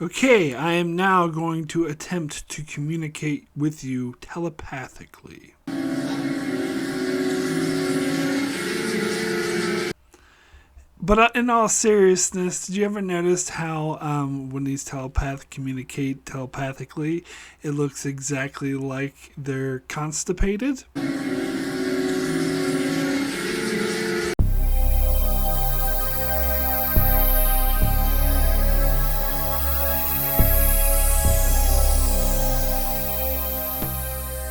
Okay, I am now going to attempt to communicate with you telepathically. But in all seriousness, did you ever notice how when these telepaths communicate telepathically, it looks exactly like they're constipated?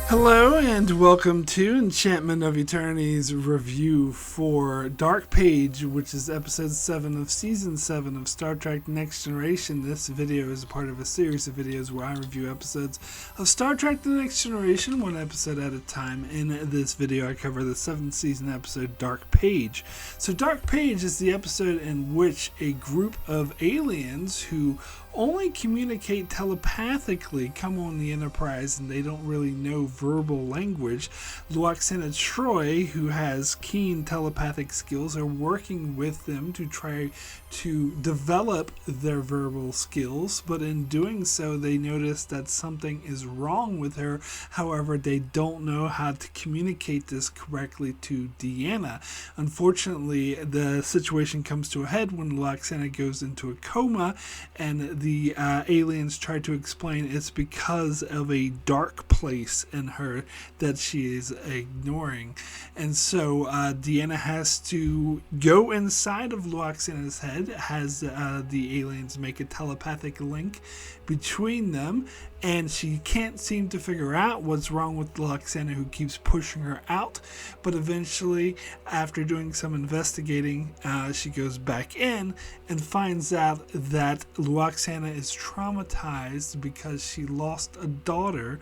Hello and welcome to Enchantment of Eternity's review for Dark Page, which is episode 7 of season 7 of Star Trek Next Generation. This video is a part of a series of videos where I review episodes of Star Trek The Next Generation, one episode at a time. In this video I cover the 7th season episode Dark Page. So Dark Page is the episode in which a group of aliens who only communicate telepathically come on the Enterprise, and they don't really know verbal language. Lwaxana Troi, who has keen telepathic skills, are working with them to try to develop their verbal skills, but in doing so they notice that something is wrong with her. However, they don't know how to communicate this correctly to Deanna. Unfortunately, the situation comes to a head when Lwaxana goes into a coma, and the aliens try to explain it's because of a dark place in her that she is ignoring. And so Deanna has to go inside of Lwaxana's head, has the aliens make a telepathic link between them, and she can't seem to figure out what's wrong with Lwaxana, who keeps pushing her out. But eventually, after doing some investigating, she goes back in and finds out that Lwaxana is traumatized because she lost a daughter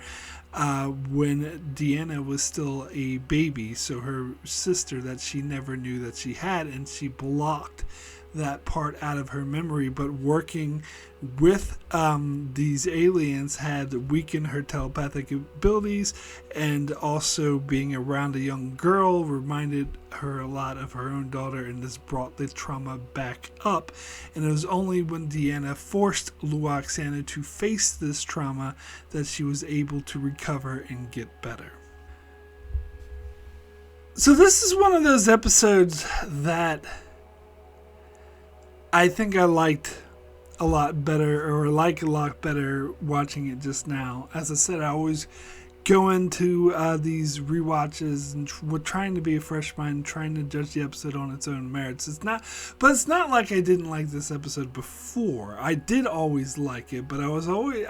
when Deanna was still a baby, so her sister that she never knew that she had, and she blocked that part out of her memory. But working with these aliens had weakened her telepathic abilities, and also being around a young girl reminded her a lot of her own daughter, and this brought the trauma back up. And it was only when Deanna forced Lwaxana to face this trauma that she was able to recover and get better. So this is one of those episodes that I think I liked a lot better, or like a lot better watching it just now. As I said, I always go into these rewatches and we're trying to be a fresh mind, trying to judge the episode on its own merits. It's not like I didn't like this episode before. I did always like it, but I was always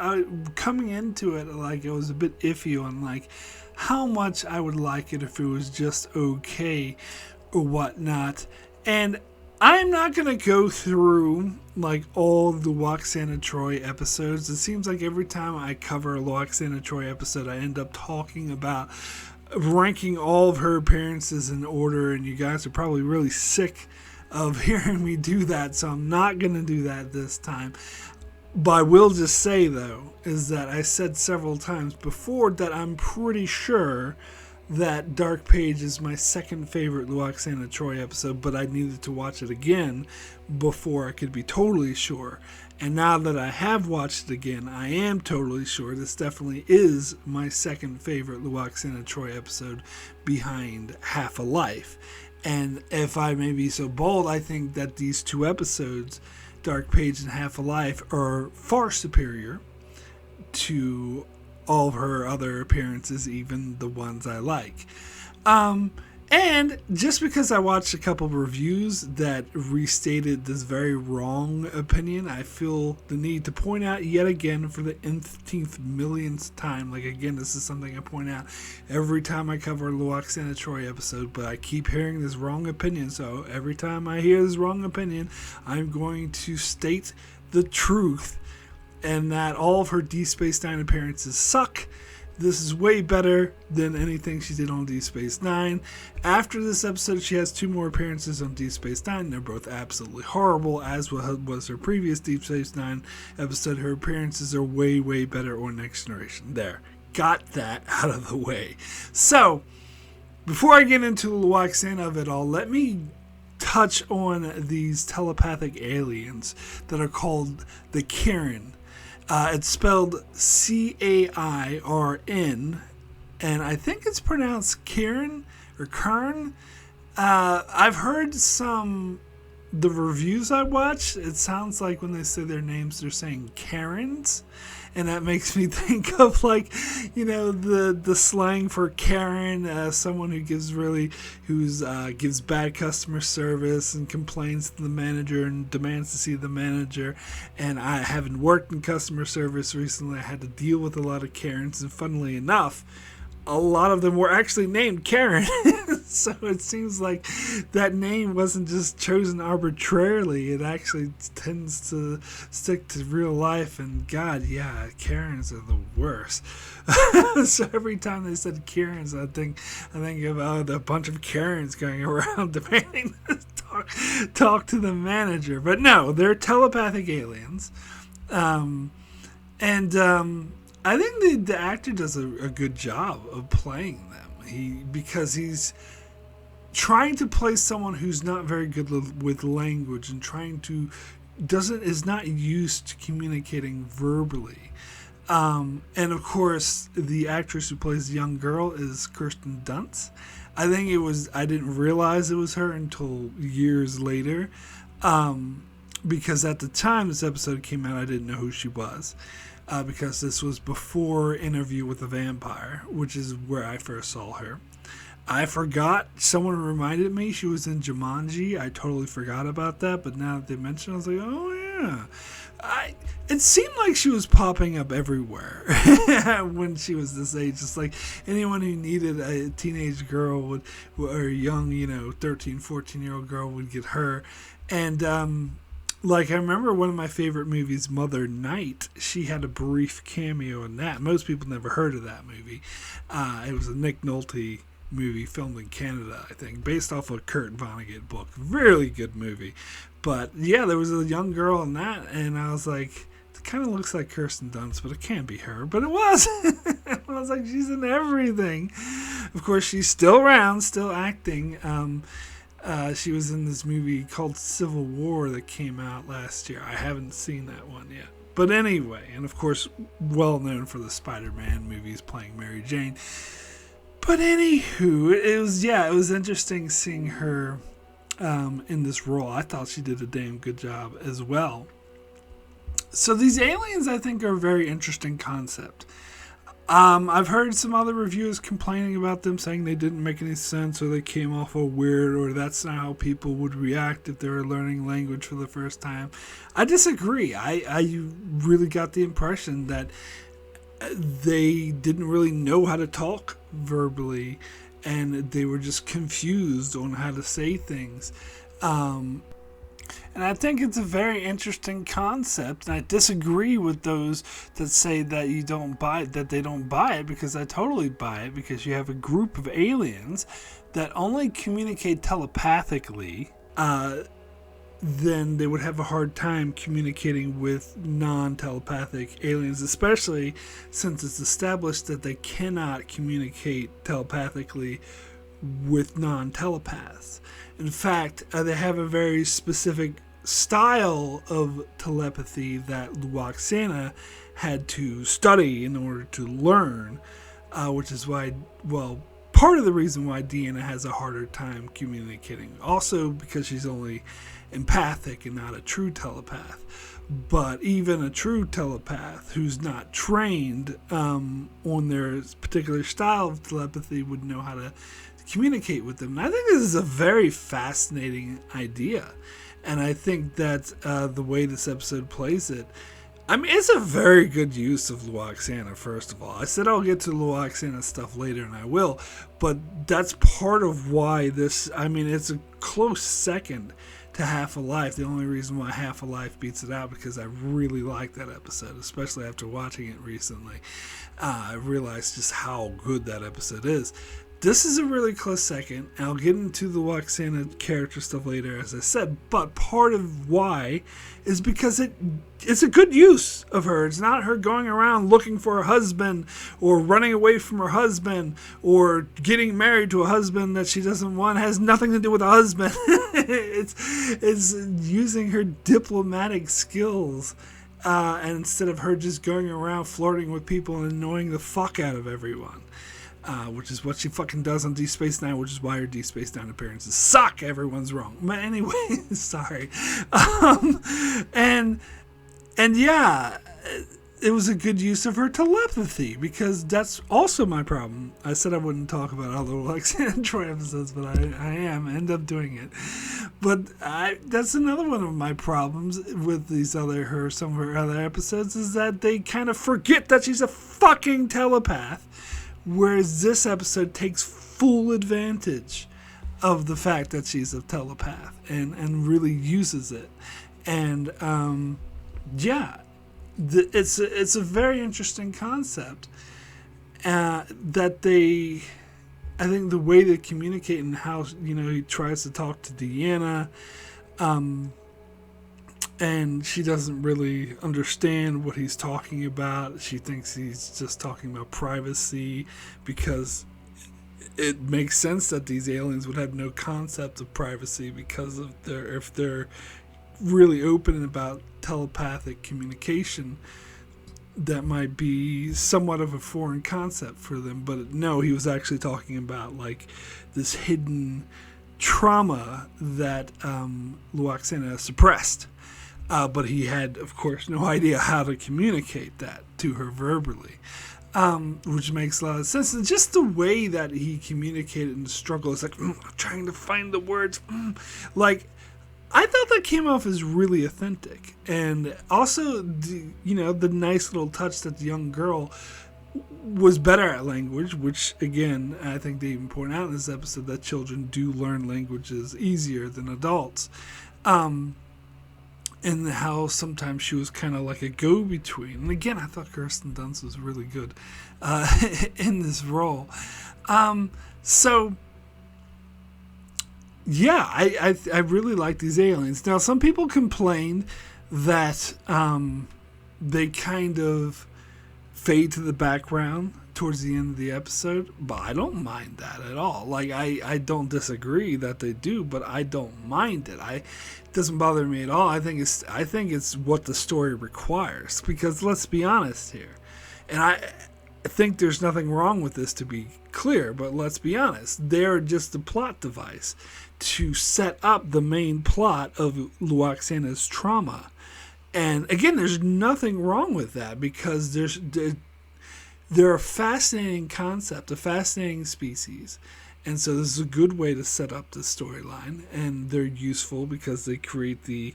coming into it like I was a bit iffy on like how much I would like it if it was just okay or whatnot. And I'm not going to go through like all the Lwaxana Troi episodes. It seems like every time I cover a Lwaxana Troi episode, I end up talking about ranking all of her appearances in order, and you guys are probably really sick of hearing me do that, so I'm not going to do that this time. But I will just say, though, is that I said several times before that I'm pretty sure that Dark Page is my second favorite Lwaxana Troi episode, but I needed to watch it again before I could be totally sure. And now that I have watched it again, I am totally sure this definitely is my second favorite Lwaxana Troi episode, behind Half a Life. And if I may be so bold, I think that these two episodes, Dark Page and Half a Life, are far superior to all of her other appearances, even the ones I like. And just because I watched a couple of reviews that restated this very wrong opinion, I feel the need to point out yet again for the 15th millionth time. Like, again, this is something I point out every time I cover a Lwaxana Troi episode, but I keep hearing this wrong opinion. So every time I hear this wrong opinion, I'm going to state the truth, and that all of her Deep Space Nine appearances suck. This is way better than anything she did on Deep Space Nine. After this episode, she has 2 more appearances on Deep Space Nine. They're both absolutely horrible, as was her previous Deep Space Nine episode. Her appearances are way, way better on Next Generation. There. Got that out of the way. So, before I get into the Lwaxana of it all, let me touch on these telepathic aliens that are called the Cairns. It's spelled Cairn, and I think it's pronounced Cairn or Cairn. I've heard the reviews I watch, it sounds like when they say their names, they're saying Karens. And that makes me think of, like, the slang for Karen, someone who gives bad customer service and complains to the manager and demands to see the manager. And I haven't worked in customer service recently. I had to deal with a lot of Karens, and funnily enough, a lot of them were actually named Karen. So it seems like that name wasn't just chosen arbitrarily. It actually tends to stick to real life. And God, yeah, Karens are the worst. So every time they said Karens, I think about a bunch of Karens going around demanding to talk to the manager. But no, they're telepathic aliens. I think the actor does a good job of playing them. Because he's trying to play someone who's not very good with language and is not used to communicating verbally. And of course, the actress who plays the young girl is Kirsten Dunst. I didn't realize it was her until years later. Because at the time this episode came out, I didn't know who she was. Because this was before Interview with a Vampire, which is where I first saw her. I forgot. Someone reminded me she was in Jumanji. I totally forgot about that, but now that they mentioned it, I was like, oh yeah. It seemed like she was popping up everywhere when she was this age. Just like anyone who needed a teenage girl or a young, 13, 14-year-old girl would get her. And, I remember one of my favorite movies, Mother Night. She had a brief cameo in that. Most people never heard of that movie. It was a Nick Nolte movie filmed in Canada, I think, based off a Kurt Vonnegut book. Really good movie. But yeah, there was a young girl in that, and I was like, it kind of looks like Kirsten Dunst, but it can't be her. But it was. I was like, she's in everything. Of course, she's still around, still acting. She was in this movie called Civil War that came out last year. I haven't seen that one yet. But anyway, and of course, well known for the Spider-Man movies, playing Mary Jane. But anywho, it was interesting seeing her in this role. I thought she did a damn good job as well. So these aliens, I think, are a very interesting concept. I've heard some other reviewers complaining about them, saying they didn't make any sense, or they came off weird, or that's not how people would react if they were learning language for the first time. I disagree. I really got the impression that they didn't really know how to talk verbally, and they were just confused on how to say things. And I think it's a very interesting concept, and I disagree with those that say that they don't buy it, because I totally buy it, because you have a group of aliens that only communicate telepathically. Then they would have a hard time communicating with non-telepathic aliens, especially since it's established that they cannot communicate telepathically with non-telepaths. In fact, they have a very specific style of telepathy that Lwaxana had to study in order to learn, which is why, part of the reason why Deanna has a harder time communicating. Also because she's only empathic and not a true telepath. But even a true telepath who's not trained on their particular style of telepathy would know how to communicate with them. And I think this is a very fascinating idea. And I think that the way this episode plays it, it's a very good use of Lwaxana, first of all. I said I'll get to Lwaxana stuff later, and I will. But that's part of why this, it's a close second to Half a Life. The only reason why Half a Life beats it out, because I really like that episode, especially after watching it recently. I realized just how good that episode is. This is a really close second. I'll get into the Lwaxana character stuff later, as I said, but part of why is because it's a good use of her. It's not her going around looking for her husband, or running away from her husband, or getting married to a husband that she doesn't want. It has nothing to do with a husband. It's using her diplomatic skills and instead of her just going around flirting with people and annoying the fuck out of everyone. Which is what she fucking does on Deep Space Nine, which is why her Deep Space Nine appearances suck. Everyone's wrong. But anyway, sorry. And yeah, it was a good use of her telepathy, because that's also my problem. I said I wouldn't talk about all the Lwaxana Troi episodes, but I end up doing it. But that's another one of my problems with some of her other episodes, is that they kind of forget that she's a fucking telepath. Whereas this episode takes full advantage of the fact that she's a telepath and really uses it. And it's a very interesting concept that they, I think the way they communicate and how, he tries to talk to Deanna, and she doesn't really understand what he's talking about. She thinks he's just talking about privacy, because it makes sense that these aliens would have no concept of privacy, because of if they're really open about telepathic communication, that might be somewhat of a foreign concept for them. But no, he was actually talking about like this hidden trauma that Lwaxana suppressed. But he had, of course, no idea how to communicate that to her verbally, which makes a lot of sense. And just the way that he communicated in the struggle is like, trying to find the words. Like, I thought that came off as really authentic. And also, the nice little touch that the young girl was better at language, which, again, I think they even point out in this episode that children do learn languages easier than adults. And how sometimes she was kind of like a go-between. And again, I thought Kirsten Dunst was really good in this role. So, yeah, I really like these aliens. Now, some people complained that they kind of fade to the background towards the end of the episode, but I don't mind that at all. Like, I don't disagree that they do, but I don't mind it. It doesn't bother me at all. I think it's what the story requires, because let's be honest here, and I think there's nothing wrong with this, to be clear, but let's be honest, they're just a plot device to set up the main plot of Lwaxana's trauma. And again, there's nothing wrong with that, because they're a fascinating concept, a fascinating species. And so this is a good way to set up the storyline. And they're useful because they create the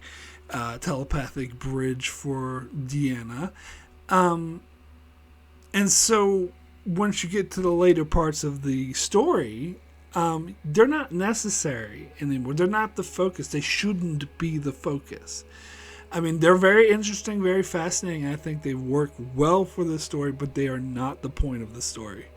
telepathic bridge for Deanna. And so once you get to the later parts of the story, they're not necessary anymore. They're not the focus. They shouldn't be the focus. I mean, they're very interesting, very fascinating. I think they work well for the story, but they are not the point of the story.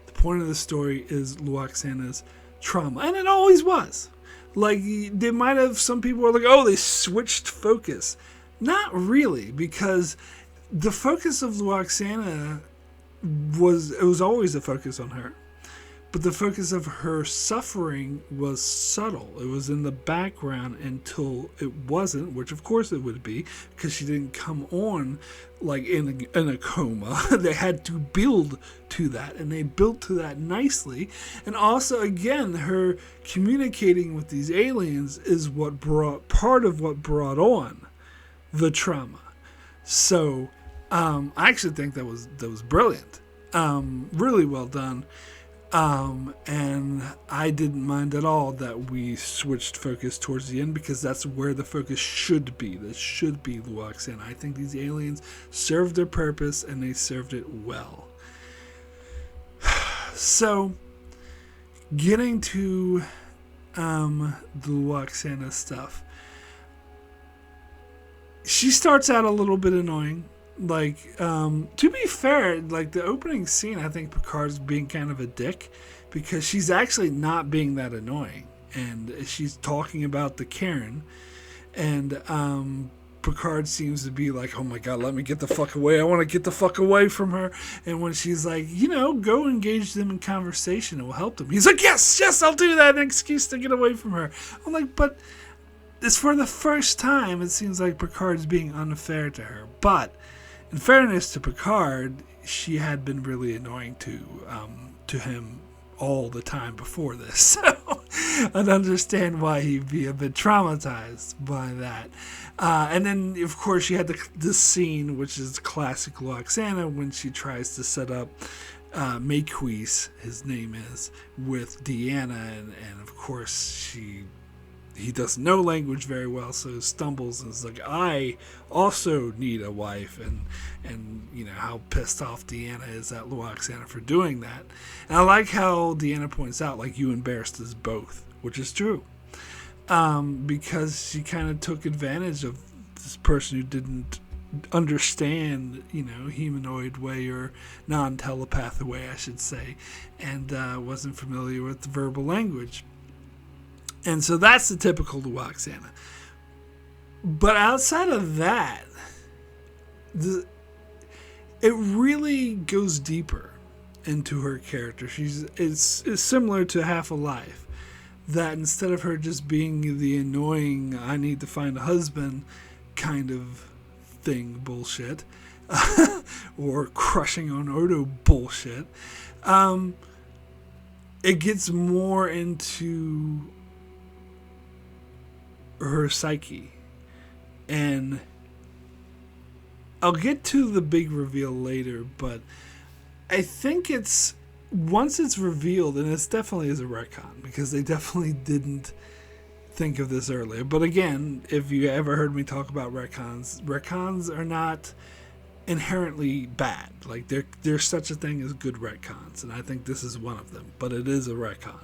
The point of the story is Lwaxana's trauma, and it always was. Like, they might have, some people were like, oh, they switched focus. Not really, because the focus of Lwaxana was always a focus on her. But the focus of her suffering was subtle. It was in the background until it wasn't, which of course it would be, because she didn't come on like in a coma. They had to build to that, and they built to that nicely. And also, again, her communicating with these aliens is part of what brought on the trauma. So I actually think that was brilliant. Really well done. And I didn't mind at all that we switched focus towards the end, because that's where the focus should be. This should be Lwaxana. I think these aliens served their purpose, and they served it well. So, getting to the Lwaxana stuff. She starts out a little bit annoying. Like, to be fair, like the opening scene, I think Picard's being kind of a dick, because she's actually not being that annoying, and she's talking about the Cairn, and Picard seems to be like, oh my god, let me get the fuck away, I want to get the fuck away from her. And when she's like, go engage them in conversation, it will help them, he's like, yes, I'll do that, an excuse to get away from her. I'm like, but it's for the first time it seems like Picard's being unfair to her. But in fairness to Picard, she had been really annoying to him all the time before this. So I'd understand why he'd be a bit traumatized by that. And then, of course, you had this scene, which is classic Lwaxana, when she tries to set up Maquis, his name is, with Deanna. And of course, he doesn't know language very well, so stumbles and is like, I also need a wife, and you know how pissed off Deanna is at Lwaxana for doing that. And I like how Deanna points out, like, you embarrassed us both, which is true, because she kind of took advantage of this person who didn't understand, you know, humanoid way or non-telepath way, I should say, and wasn't familiar with the verbal language. And so that's the typical Lwaxana. But outside of that, it really goes deeper into her character. It's similar to Half a Life, that instead of her just being the annoying, I need to find a husband kind of thing bullshit, or crushing on Odo bullshit, it gets more into her psyche. And I'll get to the big reveal later, but I think once it's revealed, and it's definitely is a retcon, because they definitely didn't think of this earlier. But again, if you ever heard me talk about retcons are not inherently bad. Like, there's such a thing as good retcons, and I think this is one of them, but it is a retcon.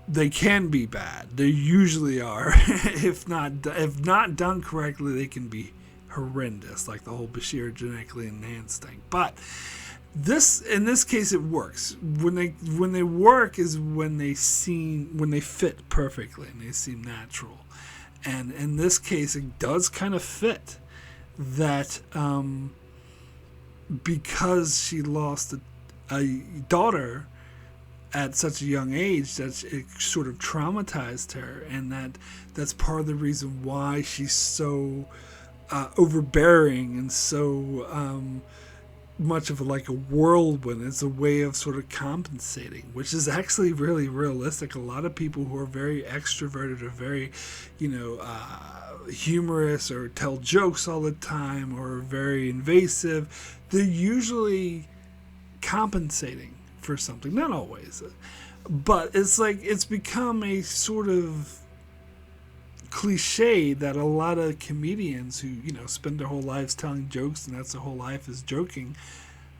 They can be bad. They usually are. if not done correctly, they can be horrendous, like the whole Bashir genetically enhanced thing. But in this case, it works. When they work is when they fit perfectly and they seem natural. And in this case, it does kind of fit that, because she lost a daughter at such a young age, that it sort of traumatized her, and that's part of the reason why she's so overbearing and so much of a whirlwind. It's a way of sort of compensating, which is actually really realistic. A lot of people who are very extroverted or very, humorous or tell jokes all the time or are very invasive, they're usually compensating for something. Not always, but it's become a sort of cliche that a lot of comedians who spend their whole lives telling jokes and that's their whole life is joking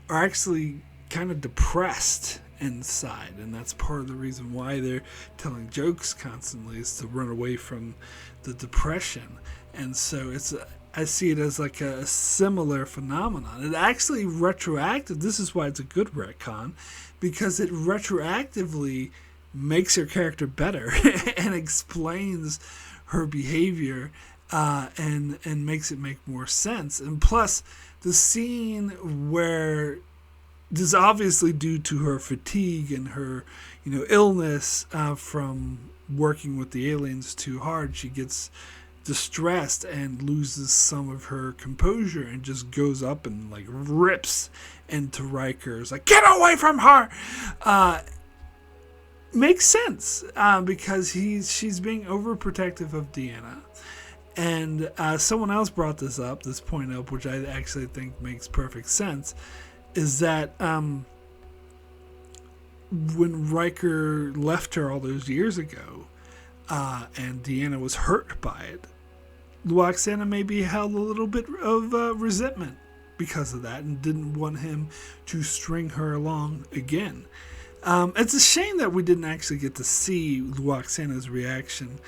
are actually kind of depressed inside, and that's part of the reason why they're telling jokes constantly, is to run away from the depression. And so I see it as like a similar phenomenon. It actually this is why it's a good retcon, because it retroactively makes her character better and explains her behavior, and makes it make more sense. And plus, the scene where this is obviously due to her fatigue and her, illness from working with the aliens too hard, she gets distressed and loses some of her composure and just goes up and rips into Riker. It's like, get away from her! Makes sense, because she's being overprotective of Deanna. And someone else brought this point up, which I actually think makes perfect sense, is that when Riker left her all those years ago, and Deanna was hurt by it, Lwaxana maybe held a little bit of resentment because of that and didn't want him to string her along again. It's a shame that we didn't actually get to see Lwaxana's reaction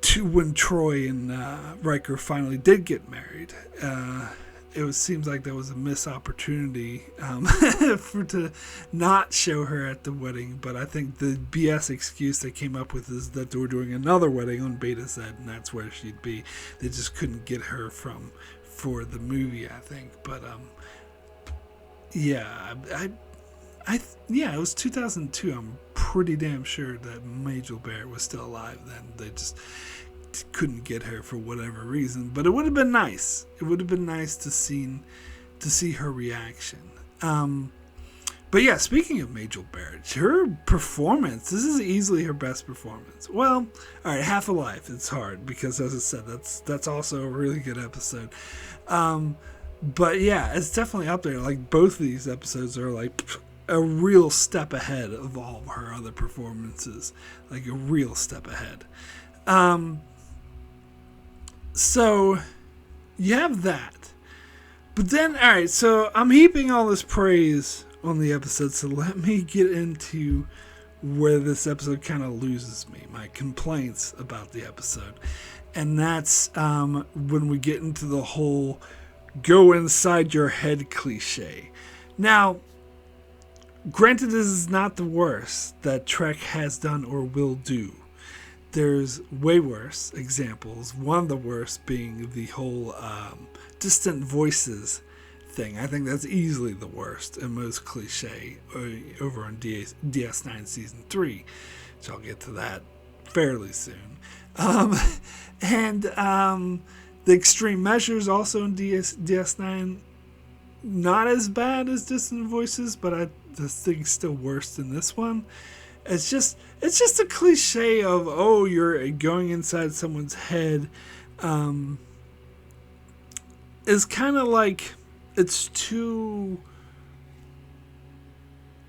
to when Troi and Riker finally did get married. Seems like there was a missed opportunity to not show her at the wedding, but I think the BS excuse they came up with is that they were doing another wedding on Beta Z, and that's where she'd be. They just couldn't get her for the movie, I think. But yeah, Yeah, it was 2002. I'm pretty damn sure that Majel Barrett was still alive then. They just couldn't get her for whatever reason. But it would have been nice. It would have been nice to see her reaction. But yeah, speaking of Majel Barrett, her performance, this is easily her best performance. Well, all right, Half a Life, it's hard because, as I said, that's also a really good episode. But yeah, it's definitely up there. Like, both of these episodes are like a real step ahead of all of her other performances. Like, a real step ahead. So you have that. But then, all right, so I'm heaping all this praise on the episode, so let me get into where this episode kind of loses me, my complaints about the episode. And that's when we get into the whole go inside your head cliche. Now, granted, this is not the worst that Trek has done or will do. There's way worse examples, one of the worst being the whole distant voices thing. I think that's easily the worst and most cliche over on DS9 Season 3, which I'll get to that fairly soon. And the extreme measures also in DS9, not as bad as distant voices, but I think still worse than this one. It's just a cliche of, oh, you're going inside someone's head. It's kind of like it's too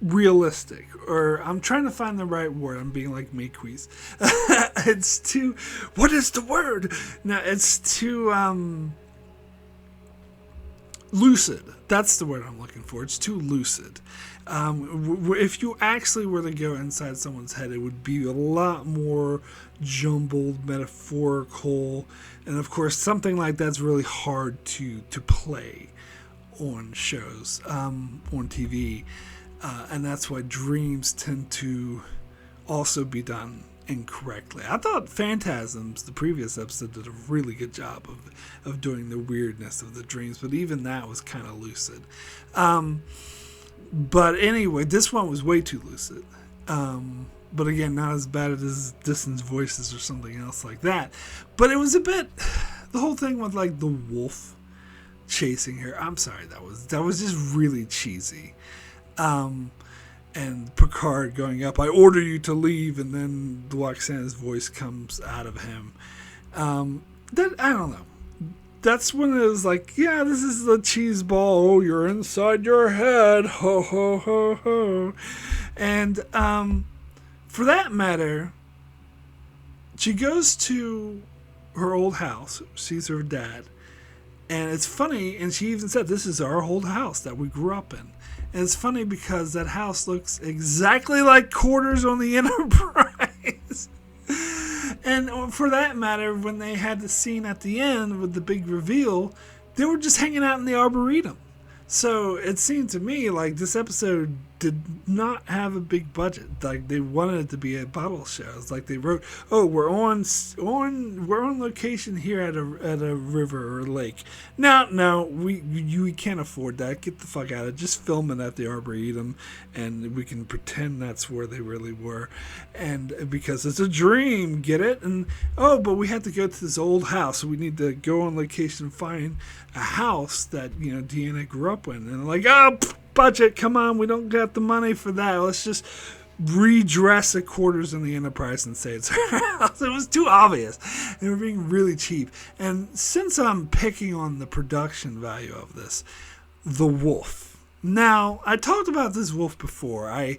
realistic, or I'm trying to find the right word. I'm being like Maquis. It's too, what is the word? No, it's too lucid. That's the word I'm looking for. It's too lucid. If you actually were to go inside someone's head, it would be a lot more jumbled, metaphorical, and of course something like that's really hard to play on shows, on TV, and that's why dreams tend to also be done incorrectly. I thought Phantasms, the previous episode, did a really good job of doing the weirdness of the dreams, but even that was kind of lucid. But anyway, this one was way too lucid. But again, not as bad as Distant Voices or something else like that. But it was a bit, the whole thing with like the wolf chasing her. I'm sorry, that was just really cheesy. And Picard going up, I order you to leave, and then Lwaxana's voice comes out of him. That, I don't know. That's when it was like, yeah, this is the cheese ball. Oh, you're inside your head. Ho, ho, ho, ho. And for that matter, she goes to her old house, sees her dad. And it's funny, and she even said, this is our old house that we grew up in. And it's funny because that house looks exactly like quarters on the Enterprise. And for that matter, when they had the scene at the end with the big reveal, they were just hanging out in the Arboretum. So it seemed to me like this episode did not have a big budget. Like they wanted it to be a bottle show. It's like they wrote, "Oh, we're on location here at a river or a lake." No, we can't afford that. Get the fuck out of it. Just film it at the Arboretum, and we can pretend that's where they really were. And because it's a dream, get it? And but we have to go to this old house, so we need to go on location and find a house that Deanna grew up in. And like, budget, come on, we don't got the money for that. Let's just redress the quarters in the Enterprise and say it's her house. It was too obvious. They were being really cheap. And since I'm picking on the production value of this, the wolf. Now, I talked about this wolf before. I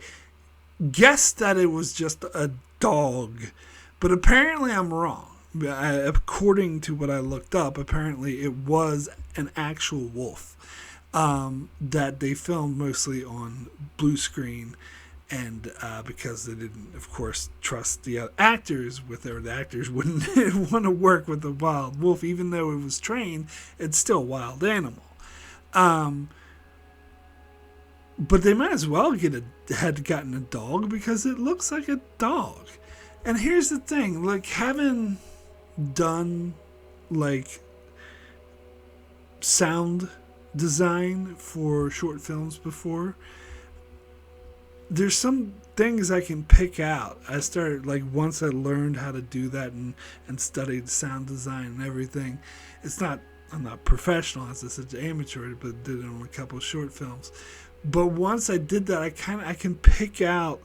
guessed that it was just a dog, but apparently I'm wrong. According to what I looked up, apparently it was an actual wolf. That they filmed mostly on blue screen, and because they didn't, of course, trust the actors the actors wouldn't want to work with a wild wolf, even though it was trained. It's still a wild animal. But they might as well had gotten a dog because it looks like a dog. And here's the thing, like having done like sound design for short films before, there's some things I can pick out. I started, like, once I learned how to do that and studied sound design and everything. I'm not professional, as I said, amateur, but did it on a couple of short films. But once I did that, I can pick out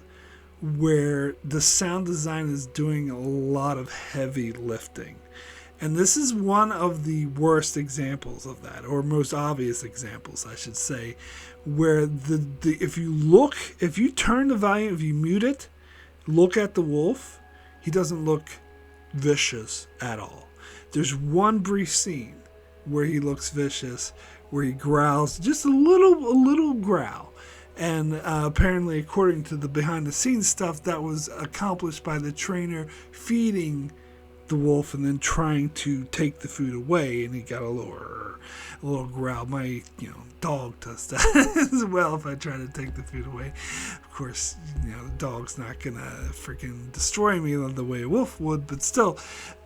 where the sound design is doing a lot of heavy lifting. And this is one of the worst examples of that, or most obvious examples, I should say, where if you turn the volume, if you mute it, look at the wolf, he doesn't look vicious at all. There's one brief scene where he looks vicious, where he growls, just a little growl. And apparently, according to the behind-the-scenes stuff, that was accomplished by the trainer feeding the wolf and then trying to take the food away, and he got a little growl. My dog does that as well. If I try to take the food away, of course, the dog's not gonna freaking destroy me the way a wolf would, but still,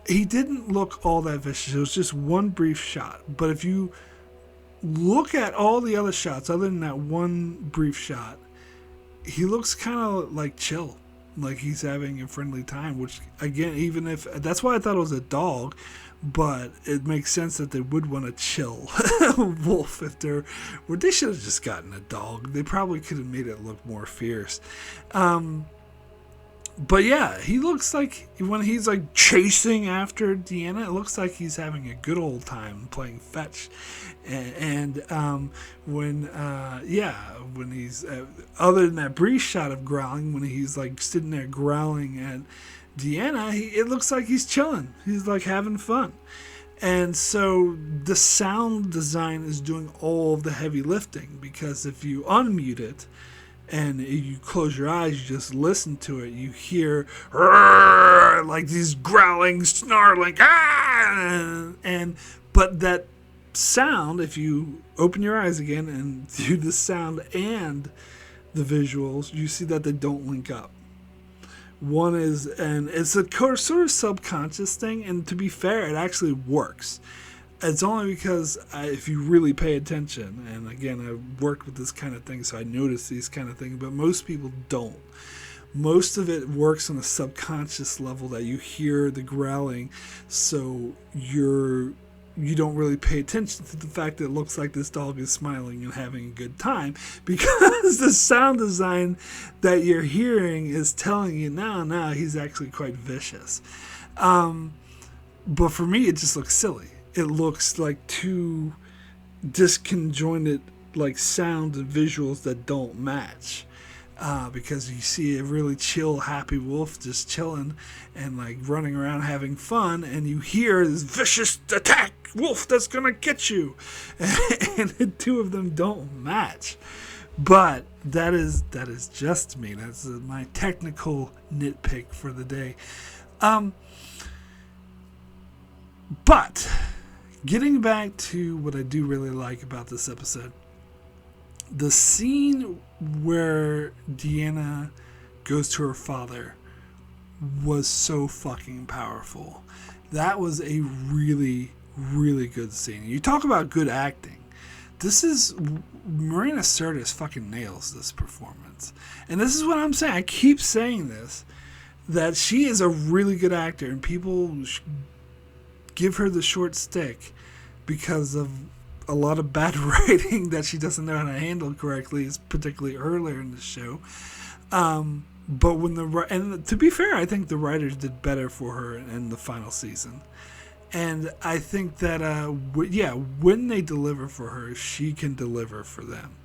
he didn't look all that vicious. It was just one brief shot. But if you look at all the other shots, other than that one brief shot, he looks kind of like chill, like he's having a friendly time, which, again, even if that's why I thought it was a dog, but it makes sense that they would want to chill a wolf if they should have just gotten a dog. They probably could have made it look more fierce. But yeah, he looks like, when he's like chasing after Deanna, it looks like he's having a good old time playing fetch. And when he's, other than that brief shot of growling, when he's like sitting there growling at Deanna, it looks like he's chilling. He's like having fun. And so the sound design is doing all of the heavy lifting, because if you unmute it, and you close your eyes, you just listen to it, you hear like these growling, snarling, but that sound, if you open your eyes again and do the sound and the visuals, you see that they don't link up. One is, and it's a sort of subconscious thing, and to be fair, it actually works. It's only because if you really pay attention, and again, I worked with this kind of thing, so I notice these kind of things, but most people don't. Most of it works on a subconscious level, that you hear the growling, so you don't really pay attention to the fact that it looks like this dog is smiling and having a good time, because the sound design that you're hearing is telling you, no, he's actually quite vicious. But for me, it just looks silly. It looks like two disconjointed, like, sound and visuals that don't match. Because you see a really chill, happy wolf just chilling and like running around having fun, and you hear this vicious attack wolf that's gonna get you, and the two of them don't match. But that is just me. That's my technical nitpick for the day. But getting back to what I do really like about this episode, the scene where Deanna goes to her father was so fucking powerful. That was a really, really good scene. You talk about good acting. Marina Sirtis fucking nails this performance. And this is what I'm saying. I keep saying this, that she is a really good actor, and people give her the short stick because of a lot of bad writing that she doesn't know how to handle correctly, particularly earlier in the show. But and to be fair, I think the writers did better for her in the final season. And I think that, when they deliver for her, she can deliver for them.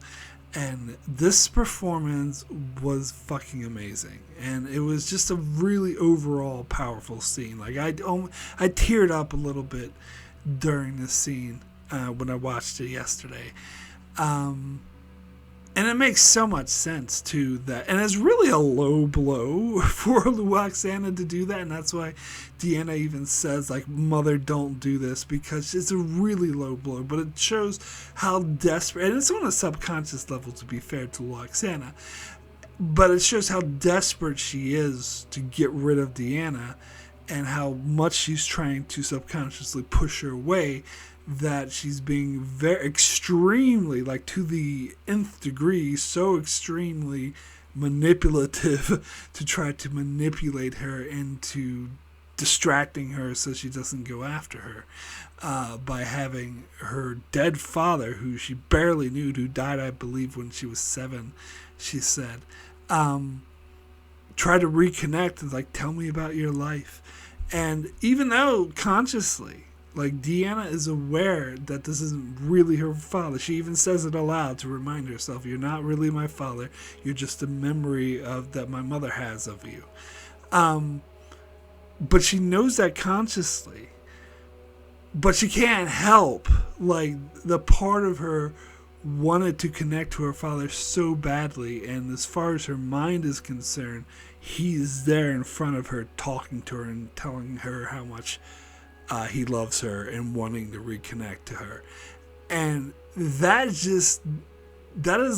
And this performance was fucking amazing. And it was just a really overall powerful scene. Like, I teared up a little bit during this scene when I watched it yesterday. And it makes so much sense, too, that, and it's really a low blow for Lwaxana to do that, and that's why Deanna even says, like, mother, don't do this, because it's a really low blow, but it shows how desperate, and it's on a subconscious level, to be fair to Lwaxana, but it shows how desperate she is to get rid of Deanna, and how much she's trying to subconsciously push her away, that she's being very extremely, like, to the nth degree, so extremely manipulative to try to manipulate her into distracting her so she doesn't go after her, by having her dead father, who she barely knew, who died, I believe, when she was 7, she said, try to reconnect and like, tell me about your life. And even though consciously, like, Deanna is aware that this isn't really her father. She even says it aloud to remind herself, you're not really my father. You're just a memory of that my mother has of you. But she knows that consciously. But she can't help, like, the part of her wanted to connect to her father so badly. And as far as her mind is concerned, he's there in front of her, talking to her and telling her how much he loves her and wanting to reconnect to her. And that is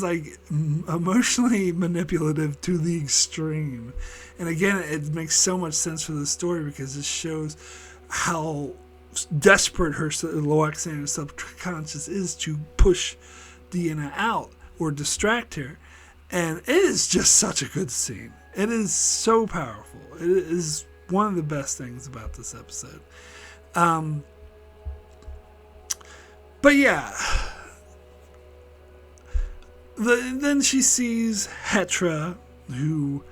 like emotionally manipulative to the extreme. And again, it makes so much sense for the story because it shows how desperate her Lwaxana subconscious is to push Deanna out or distract her. And it is just such a good scene. It is so powerful. It is one of the best things about this episode. But yeah, then she sees Hetra, who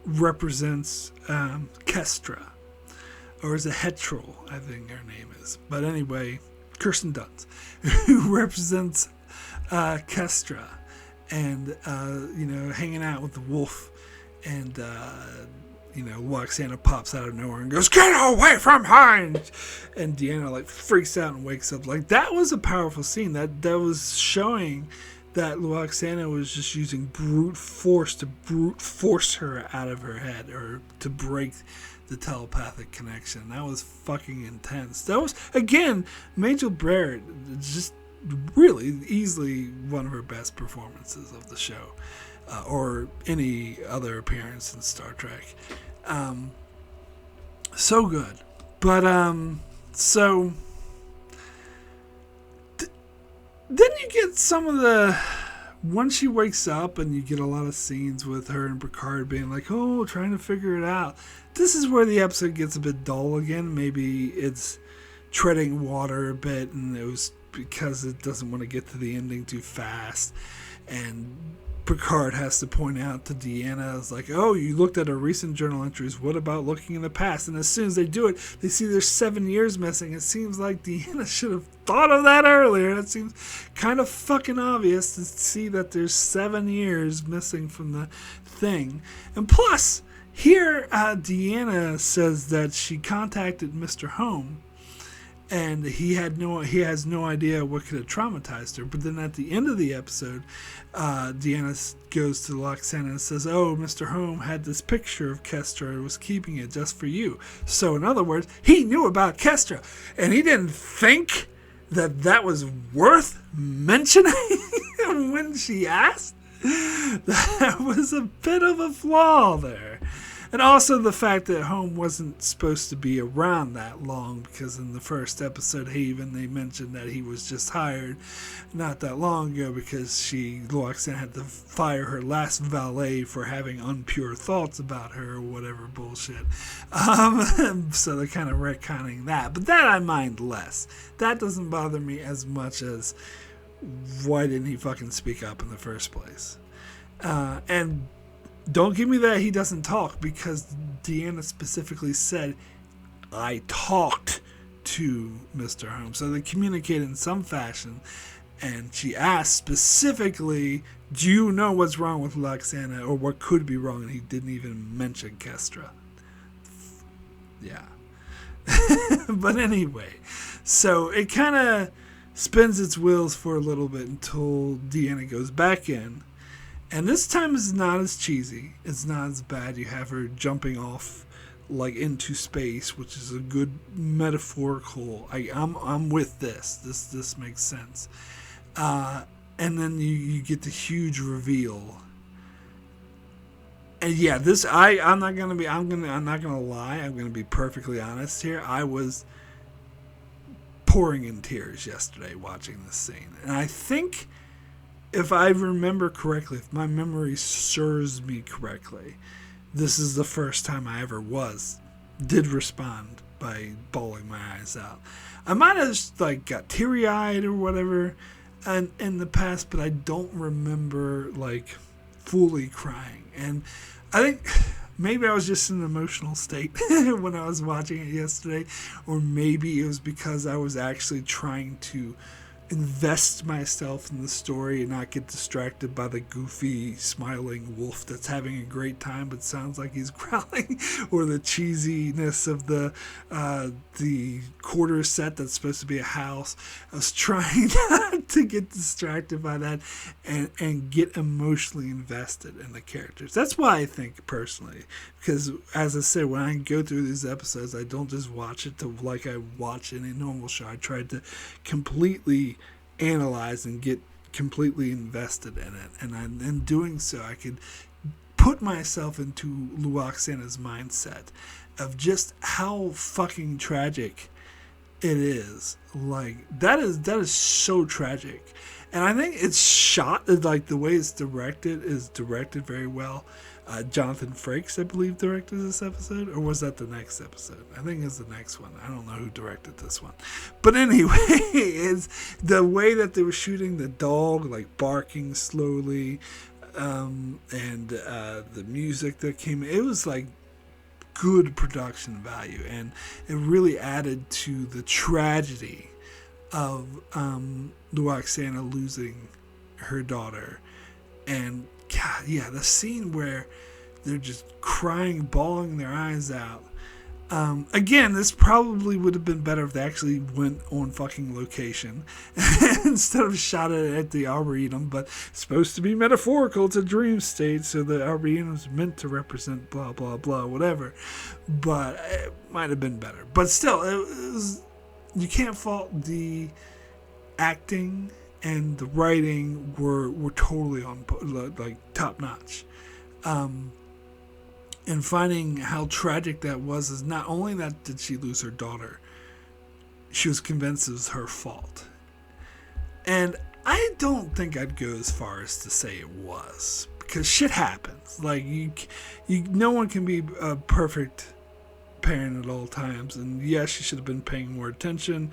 represents Kestra, or is it Hetrol, I think her name is. But anyway, Kirsten Dunst, who represents Kestra, and hanging out with the wolf, and Lwaxana pops out of nowhere and goes, "Get away from her!" And Deanna like freaks out and wakes up. Like, that was a powerful scene. That was showing that Lwaxana was just using brute force to brute force her out of her head, or to break the telepathic connection. That was fucking intense. That was, again, Majel Barrett, just really easily one of her best performances of the show. Or any other appearance in Star Trek. So good. But, so... then you get some of the... Once she wakes up and you get a lot of scenes with her and Picard being like, oh, trying to figure it out. This is where the episode gets a bit dull again. Maybe it's treading water a bit, and it was because it doesn't want to get to the ending too fast. And Picard has to point out to Deanna, it's like, oh, you looked at her recent journal entries. What about looking in the past? And as soon as they do it, they see there's 7 years missing. It seems like Deanna should have thought of that earlier. It seems kind of fucking obvious to see that there's 7 years missing from the thing. And plus, here Deanna says that she contacted Mr. Home, and he has no idea what could have traumatized her. But then at the end of the episode, Deanna goes to Lwaxana and says, oh, Mr. Home had this picture of Kestra and was keeping it just for you. So in other words, he knew about Kestra, and he didn't think that was worth mentioning when she asked. That was a bit of a flaw there. And also the fact that Home wasn't supposed to be around that long, because in the first episode, they mentioned that he was just hired not that long ago because Lwaxana had to fire her last valet for having unpure thoughts about her or whatever bullshit. So they're kind of retconning that. But that I mind less. That doesn't bother me as much as why didn't he fucking speak up in the first place? And don't give me that he doesn't talk, because Deanna specifically said, I talked to Mr. Holmes. So they communicate in some fashion. And she asked specifically, do you know what's wrong with Lwaxana, or what could be wrong? And he didn't even mention Kestra. Yeah. But anyway, so it kind of spins its wheels for a little bit until Deanna goes back in. And this time it's not as cheesy. It's not as bad. You have her jumping off like into space, which is a good metaphorical. I'm with this. This makes sense. And then you get the huge reveal. And yeah, I'm not gonna lie. I'm gonna be perfectly honest here. I was pouring in tears yesterday watching this scene, and I think if I remember correctly, if my memory serves me correctly, this is the first time I ever did respond by bawling my eyes out. I might have like got teary eyed or whatever, and in the past, but I don't remember like fully crying. And I think maybe I was just in an emotional state when I was watching it yesterday, or maybe it was because I was actually trying to invest myself in the story and not get distracted by the goofy smiling wolf that's having a great time but sounds like he's growling, or the cheesiness of the quarter set that's supposed to be a house. I was trying not to get distracted by that and get emotionally invested in the characters. That's why I think personally, because as I said, when I go through these episodes, I don't just watch it to like I watch any normal show. I tried to completely analyze and get completely invested in it, and in doing so, I could put myself into Lwaxana's mindset of just how fucking tragic it is. Like that is so tragic, and I think it's shot like the way it's directed is directed very well. Jonathan Frakes, I believe, directed this episode, or was that the next episode? I think it's the next one. I don't know who directed this one, but anyway, it's the way that they were shooting the dog, like barking slowly, and the music that came. It was like good production value, and it really added to the tragedy of Lwaxana losing her daughter. And God, yeah, the scene where they're just crying, bawling their eyes out. Again, this probably would have been better if they actually went on fucking location instead of shot it at the Arboretum, but it's supposed to be metaphorical. It's a dream state, so the Arboretum is meant to represent blah, blah, blah, whatever. But it might have been better. But still, you can't fault the acting and the writing were totally on like top notch. And finding how tragic that was is not only that did she lose her daughter, she was convinced it was her fault. And I don't think I'd go as far as to say it was, because shit happens. Like no one can be a perfect parent at all times. And yes, she should have been paying more attention.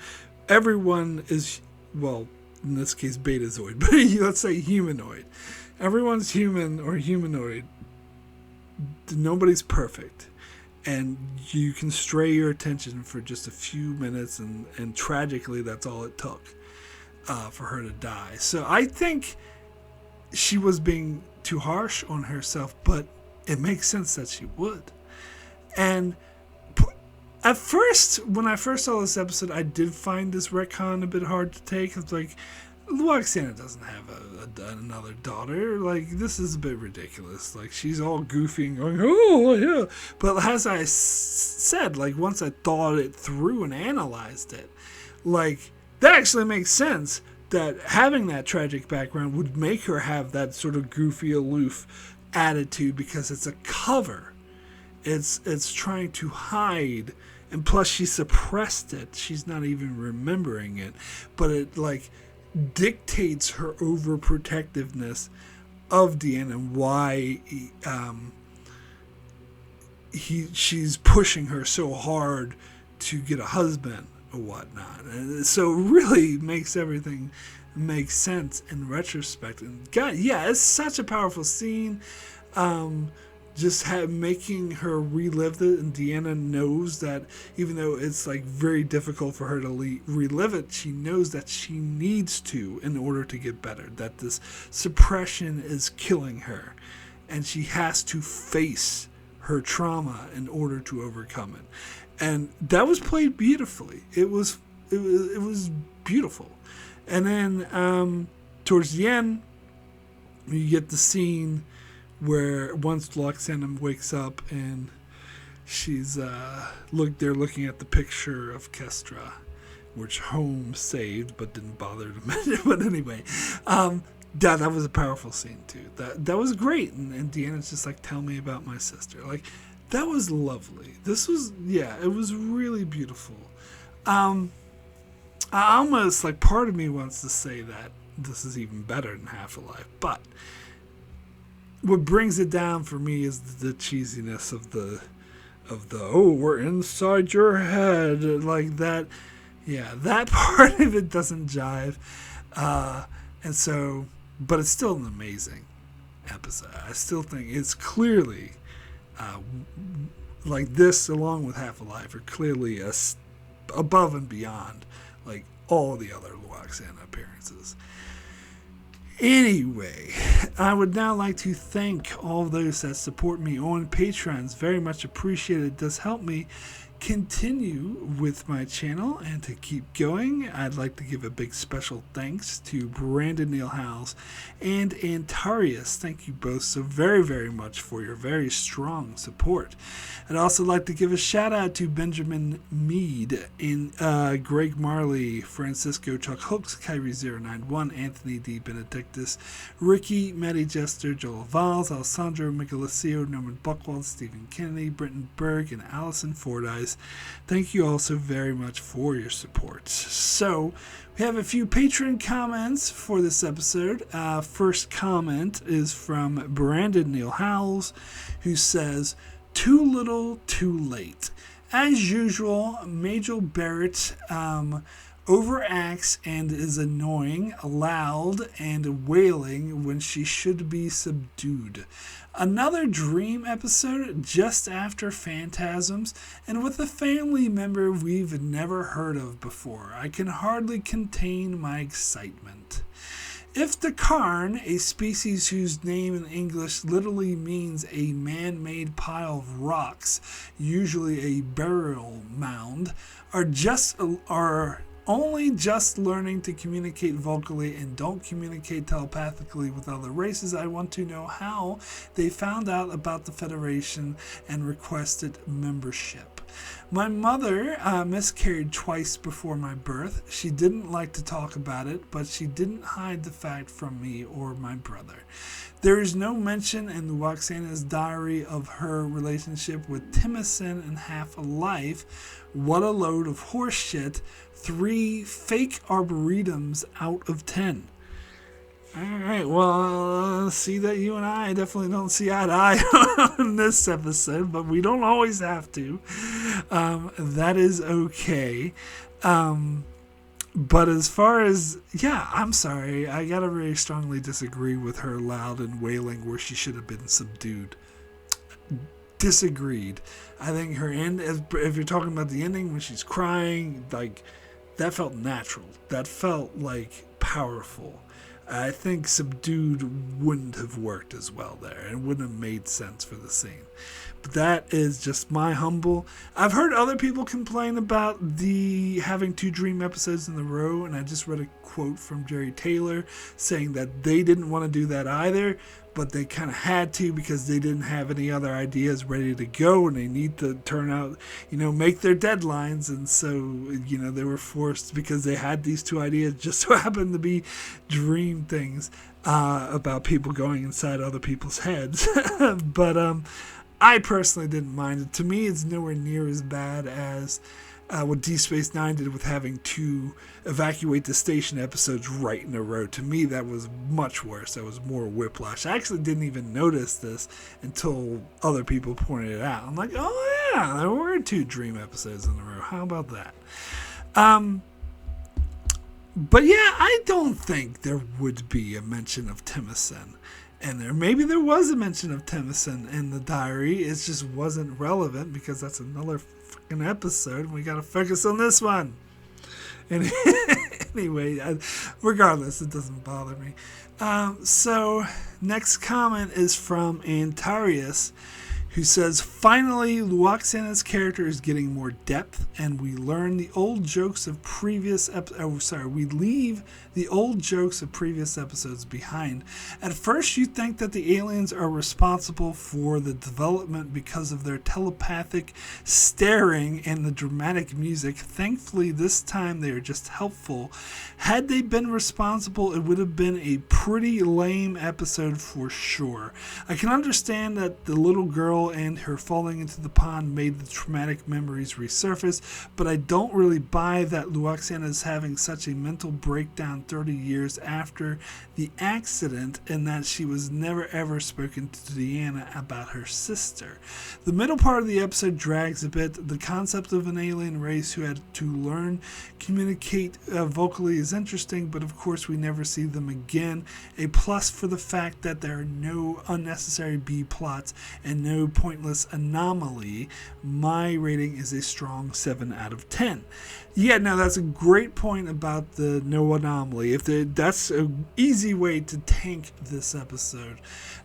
Everyone is, well, in this case, betazoid, but let's say humanoid. Everyone's human or humanoid. Nobody's perfect. And you can stray your attention for just a few minutes, and tragically, that's all it took for her to die. So I think she was being too harsh on herself, but it makes sense that she would. And at first, when I first saw this episode, I did find this retcon a bit hard to take. It's like, Lwaxana doesn't have another daughter. Like, this is a bit ridiculous. Like, she's all goofy and going, oh, yeah. But as I said, like, once I thought it through and analyzed it, like, that actually makes sense that having that tragic background would make her have that sort of goofy, aloof attitude, because it's a cover. It's trying to hide, and plus she suppressed it. She's not even remembering it, but it like dictates her overprotectiveness of Deanna and why she's pushing her so hard to get a husband or whatnot. And so it really makes everything make sense in retrospect. And God, yeah, it's such a powerful scene. Just making her relive it, and Deanna knows that even though it's like very difficult for her to relive it, she knows that she needs to in order to get better, that this suppression is killing her, and she has to face her trauma in order to overcome it. And that was played beautifully. It was beautiful. And then towards the end, you get the scene where once Lwaxana wakes up and she's they're looking at the picture of Kestra, which Holmes saved but didn't bother to mention. But anyway, that was a powerful scene too. That was great. And Deanna's just like, tell me about my sister. Like, that was lovely. This was, yeah, it was really beautiful. I almost, like, part of me wants to say that this is even better than Half Alive. But what brings it down for me is the cheesiness of the oh, we're inside your head, like that. Yeah, that part of it doesn't jive. And so, but it's still an amazing episode. I still think it's clearly, like this, along with Half Alive, are clearly above and beyond, like, all the other Lwaxana appearances. Anyway, I would now like to thank all those that support me on Patreon. It's very much appreciated. It does help me continue with my channel and to keep going. I'd like to give a big special thanks to Brandon Neil Howes and Antarius. Thank you both so very, very much for your very strong support. I'd also like to give a shout out to Benjamin Mead, and Greg Marley, Francisco Chuck Hooks, Kyrie091, Anthony D. Benedictus, Ricky, Maddie Jester, Joel Valls, Alessandro Michelissio, Norman Buckwald, Stephen Kennedy, Britton Berg, and Allison Fordyce. Thank you all so very much for your support. So, we have a few Patreon comments for this episode. First comment is from Brandon Neil Howells, who says, "Too little, too late. As usual, Majel Barrett overacts and is annoying, loud, and wailing when she should be subdued. Another dream episode just after Phantasms, and with a family member we've never heard of before. I can hardly contain my excitement. If the Cairn, a species whose name in English literally means a man-made pile of rocks, usually a burial mound, are only just learning to communicate vocally and don't communicate telepathically with other races, I want to know how they found out about the Federation and requested membership. My mother miscarried twice before my birth. She didn't like to talk about it, but she didn't hide the fact from me or my brother. There is no mention in Lwaxana's diary of her relationship with Timothy in Half Alive. What a load of horse shit. 3 fake arboretums out of 10. Alright, well, see that you and I definitely don't see eye to eye on this episode, but we don't always have to. That is okay. But as far as, yeah, I'm sorry, I gotta very strongly disagree with her loud and wailing where she should have been subdued. Disagreed. I think her end, if you're talking about the ending when she's crying, like, that felt natural. That felt like powerful. I think subdued wouldn't have worked as well there. It wouldn't have made sense for the scene. But that is just my humble. I've heard other people complain about the having 2 dream episodes in a row, and I just read a quote from Jerry Taylor saying that they didn't want to do that either, but they kind of had to because they didn't have any other ideas ready to go, and they need to turn out, make their deadlines, and so, they were forced because they had these 2 ideas, just so happened to be dream things about people going inside other people's heads. But I personally didn't mind it. To me, it's nowhere near as bad as what Deep Space Nine did with having 2 evacuate the station episodes right in a row. To me, that was much worse. That was more whiplash. I actually didn't even notice this until other people pointed it out. I'm like, oh yeah, there were 2 dream episodes in a row. How about that? But yeah, I don't think there would be a mention of Timothy in there. Maybe there was a mention of Timothy in the diary. It just wasn't relevant because that's another fucking episode and we gotta focus on this one. And anyway, regardless, it doesn't bother me. So next comment is from Antarius, who says, finally, Lwaxana's character is getting more depth, and we learn the old jokes of previous we leave the old jokes of previous episodes behind. At first, you think that the aliens are responsible for the development because of their telepathic staring and the dramatic music. Thankfully, this time they are just helpful. Had they been responsible, it would have been a pretty lame episode for sure. I can understand that the little girl girl and her falling into the pond made the traumatic memories resurface, but I don't really buy that Lwaxana is having such a mental breakdown 30 years after the accident, and that she was never ever spoken to Deanna about her sister. The middle part of the episode drags a bit. The concept of an alien race who had to learn communicate vocally is interesting, but of course we never see them again. A plus for the fact that there are no unnecessary B plots and no pointless anomaly. My rating is a strong 7 out of 10. Yeah, now that's a great point about the no anomaly. That's an easy way to tank this episode.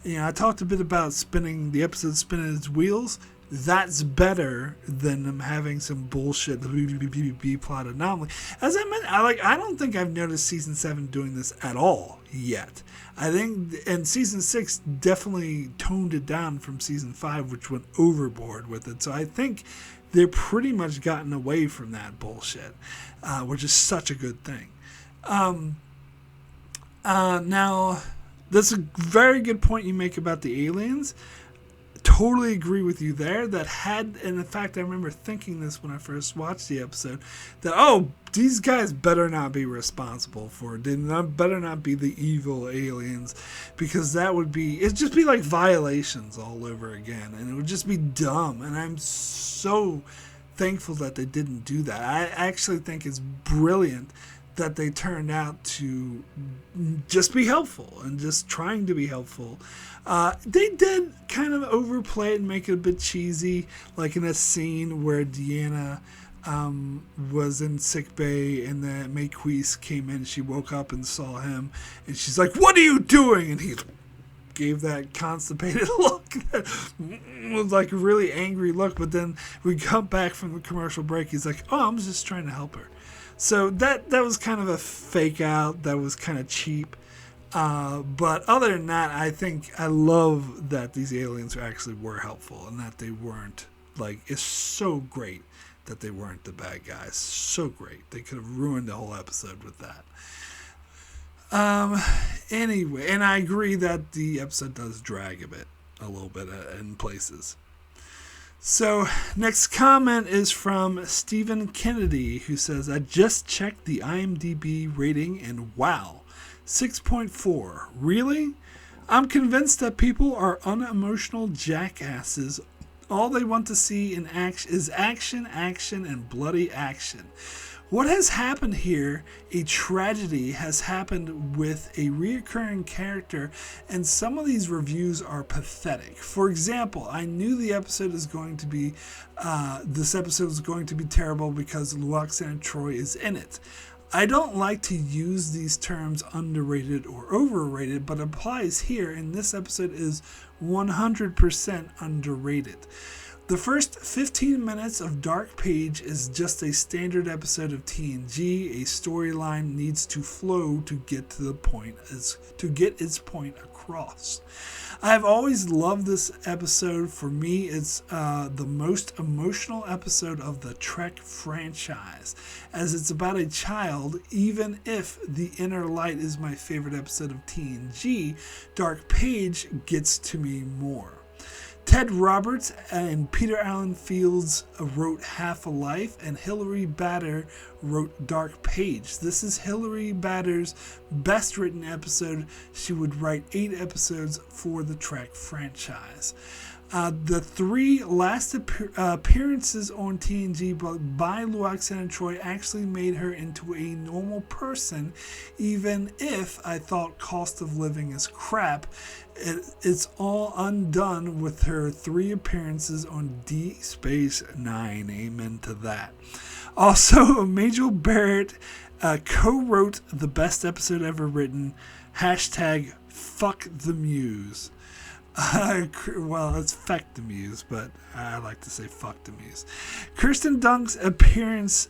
I talked a bit about the episode spinning its wheels. That's better than them having some bullshit B plot anomaly. As I mentioned, I don't think I've noticed season 7 doing this at all yet. I think, and season 6 definitely toned it down from season 5, which went overboard with it. So I think they're pretty much gotten away from that bullshit, which is such a good thing. Now, that's a very good point you make about the aliens. Totally agree with you there. And in fact, I remember thinking this when I first watched the episode, that, these guys better not be responsible for it. They better not be the evil aliens, because it'd just be like Violations all over again, and it would just be dumb. And I'm so thankful that they didn't do that. I actually think it's brilliant that they turned out to just be helpful and just trying to be helpful. They did kind of overplay it and make it a bit cheesy, like in a scene where Deanna was in sickbay and the Maquise came in. She woke up and saw him, and she's like, "What are you doing?" And he gave that constipated look that was like a really angry look. But then we come back from the commercial break, he's like, "Oh, I'm just trying to help her." So that was kind of a fake out. That was kind of cheap. But other than that, I love that these aliens actually were helpful, and that they weren't, it's so great that they weren't the bad guys. So great. They could have ruined the whole episode with that. Anyway, and I agree that the episode does drag a little bit in places. So, next comment is from Stephen Kennedy, who says, "I just checked the IMDb rating and wow, 6.4. Really? I'm convinced that people are unemotional jackasses. All they want to see in is action, and bloody action. What has happened here, a tragedy has happened with a reoccurring character, and some of these reviews are pathetic. For example, I knew this episode is going to be terrible because Lwaxana Troi is in it. I don't like to use these terms underrated or overrated, but applies here, and this episode is 100% underrated. The first 15 minutes of Dark Page is just a standard episode of TNG. A storyline needs to flow to get its point across. I've always loved this episode. For me, it's the most emotional episode of the Trek franchise, as it's about a child. Even if The Inner Light is my favorite episode of TNG, Dark Page gets to me more. Ted Roberts and Peter Allen Fields wrote Half a Life, and Hilary Batter wrote Dark Page. This is Hilary Batter's best written episode. She would write 8 episodes for the Trek franchise. The 3 last appearances on TNG by Lwaxana Troi actually made her into a normal person, even if I thought Cost of Living is crap. It's all undone with her 3 appearances on Deep Space Nine. Amen to that. Also, Majel Barrett co-wrote the best episode ever written. # fuck the muse. Well, it's Feck the Muse, but I like to say fuck the Muse. Kirsten Dunst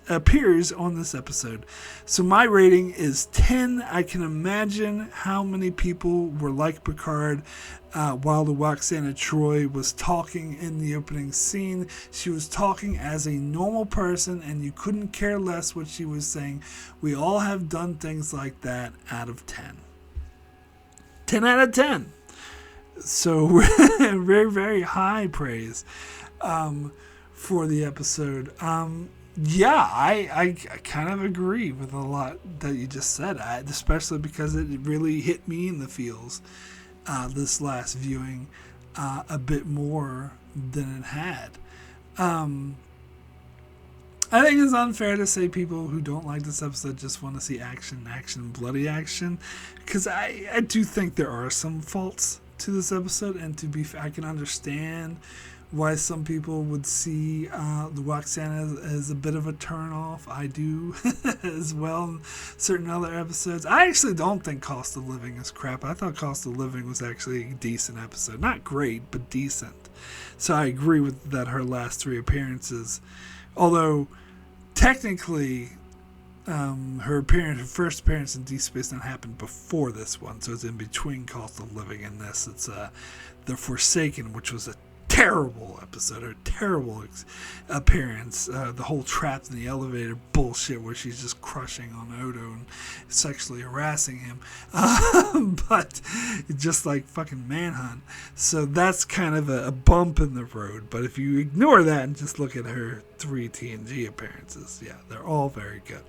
appears on this episode, so my rating is 10. I can imagine how many people were like Picard while Lwaxana Troi was talking in the opening scene. She was talking as a normal person, and you couldn't care less what she was saying. We all have done things like that. Out of 10. 10 out of 10. So very, very high praise for the episode. Yeah, I kind of agree with a lot that you just said, especially because it really hit me in the feels this last viewing a bit more than it had. I think it's unfair to say people who don't like this episode just want to see action, bloody action, because I do think there are some faults to this episode, and I can understand why some people would see Lwaxana as a bit of a turn-off. I do as well in certain other episodes. I actually don't think Cost of Living is crap. I thought Cost of Living was actually a decent episode. Not great, but decent. So I agree with that, her last 3 appearances. Although, technically, her first appearance in Deep Space Nine happened before this one, so it's in between Cost of Living and this. It's The Forsaken, which was a terrible episode, or terrible appearance. The whole trapped in the elevator bullshit where she's just crushing on Odo and sexually harassing him. But just like fucking Manhunt. So that's kind of a bump in the road. But if you ignore that and just look at her 3 TNG appearances, yeah, they're all very good.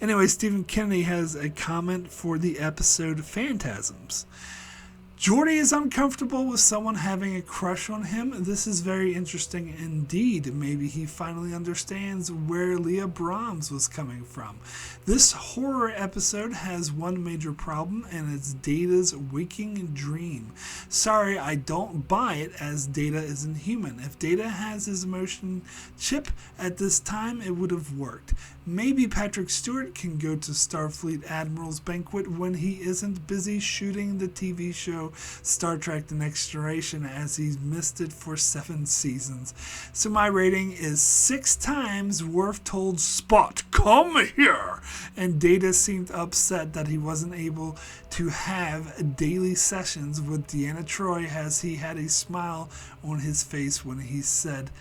Anyway, Stephen Kennedy has a comment for the episode Phantasms. Geordi is uncomfortable with someone having a crush on him. This is very interesting indeed. Maybe he finally understands where Leah Brahms was coming from. This horror episode has one major problem, and it's Data's waking dream. Sorry, I don't buy it, as Data isn't human. If Data has his emotion chip at this time, it would have worked. Maybe Patrick Stewart can go to Starfleet Admiral's banquet when he isn't busy shooting the TV show Star Trek The Next Generation, as he's missed it for 7 seasons. So my rating is 6 times Worf told Spot, "Come here!" And Data seemed upset that he wasn't able to have daily sessions with Deanna Troi, as he had a smile on his face when he said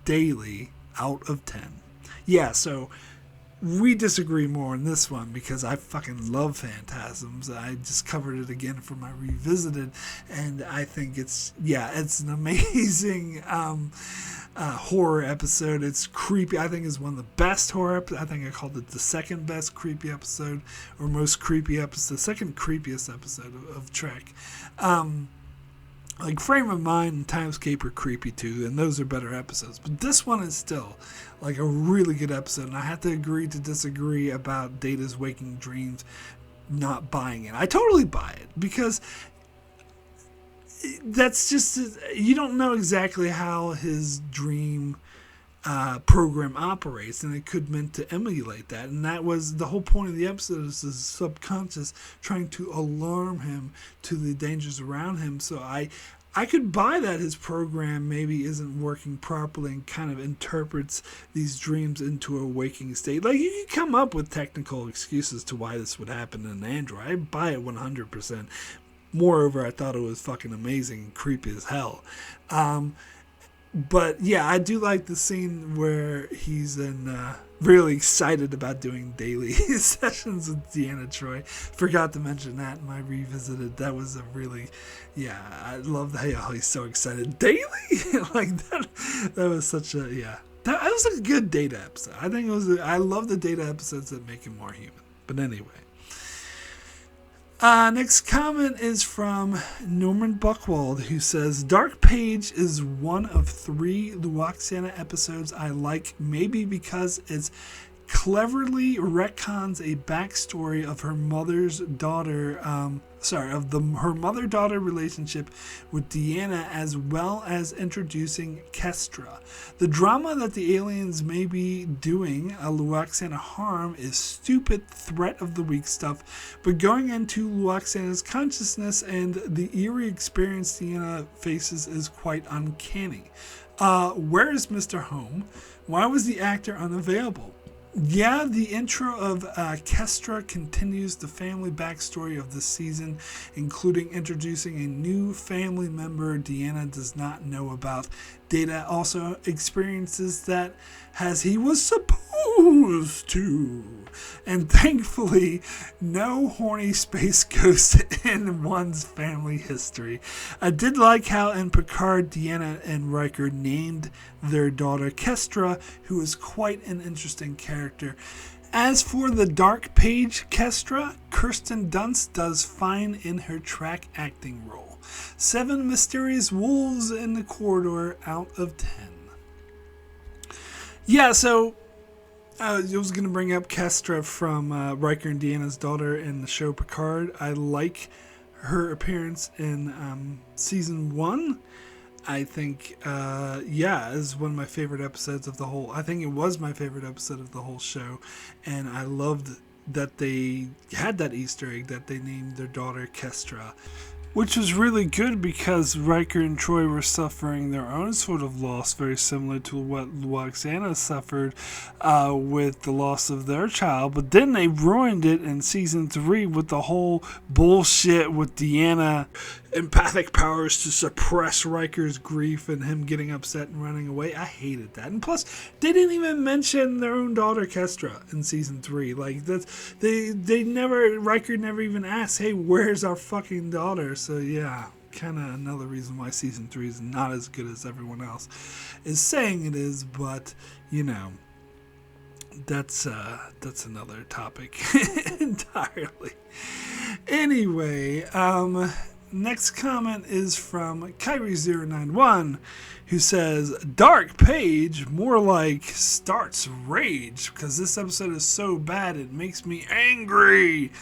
daily out of 10. Yeah, so we disagree more on this one because I fucking love Phantasms. I just covered it again for my revisited, and I think it's an amazing horror episode. It's creepy. I think it's one of the best horror episodes. I think I called it the second best creepy episode, or most creepy episode, the second creepiest episode of Trek. Like Frame of Mind and Timescape are creepy too, and those are better episodes. But this one is still like a really good episode, and I have to agree to disagree about Data's waking dreams not buying it. I totally buy it, because that's just, you don't know exactly how his dream program operates, and it could meant to emulate that, and that was the whole point of the episode, is his subconscious trying to alarm him to the dangers around him. So I could buy that his program maybe isn't working properly and kind of interprets these dreams into a waking state. Like, you can come up with technical excuses to why this would happen in an android. I buy it 100%. Moreover, I thought it was fucking amazing and creepy as hell. But yeah, I do like the scene where he's really excited about doing daily sessions with Deanna Troi. Forgot to mention that in my revisited. That was a really, I love how he's so excited. Daily? Like that was such a, that was a good Data episode. I think it was, I love the Data episodes that make him more human. But anyway. Next comment is from Norman Buchwald, who says, Dark Page is one of 3 Lwaxana episodes I like, maybe because it's cleverly retcons a backstory of her mother-daughter relationship with Deanna, as well as introducing Kestra. The drama that the aliens may be doing Lwaxana harm is stupid threat of the week stuff, but going into Lwaxana's consciousness and the eerie experience Deanna faces is quite uncanny. Where is Mr. Home? Why was the actor unavailable? Yeah, the intro of Kestra continues the family backstory of the season, including introducing a new family member Deanna does not know about, Data also experiences that as he was supposed to. And thankfully, no horny space ghost in one's family history. I did like how in Picard, Deanna and Riker named their daughter Kestra, who is quite an interesting character. As for the Dark Page Kestra, Kirsten Dunst does fine in her track acting role. 7 mysterious wolves in the corridor out of 10. Yeah, so I was going to bring up Kestra from Riker and Deanna's daughter in the show Picard. I like her appearance in season 1. I think, is one of my favorite episodes of the whole. I think it was my favorite episode of the whole show, and I loved that they had that Easter egg that they named their daughter Kestra, which was really good because Riker and Troi were suffering their own sort of loss, very similar to what Lwaxana suffered with the loss of their child. But then they ruined it in season 3 with the whole bullshit with Deanna empathic powers to suppress Riker's grief and him getting upset and running away. I hated that. And plus, they didn't even mention their own daughter Kestra in season 3. Like that's Riker never even asked, "Hey, where's our fucking daughter?" So yeah, kind of another reason why season 3 is not as good as everyone else is saying it is. But you know, that's another topic entirely. Anyway, next comment is from Kyrie091, who says, Dark Page, more like starts rage, because this episode is so bad it makes me angry.